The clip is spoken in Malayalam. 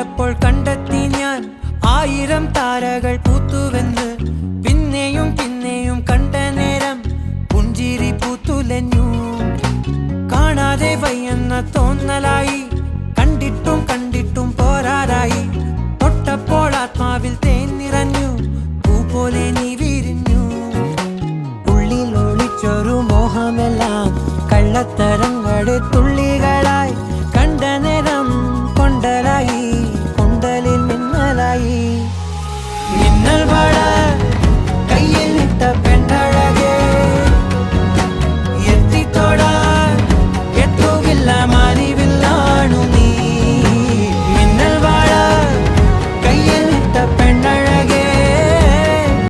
കേട്ടപ്പോൾ കണ്ടെത്തി ഞാൻ 1000 താരകൾ പൂത്തുവെന്ന്. പിന്നെയും പിന്നെയും കണ്ട നേരം പുഞ്ചിരി പൂത്തുലഞ്ഞു. കാണാതെ വയ്യെന്ന തോന്നലായി, കണ്ടിട്ടും കണ്ടിട്ടും പോരാറായി. തൊട്ടപ്പോൾ ആത്മാവിൽ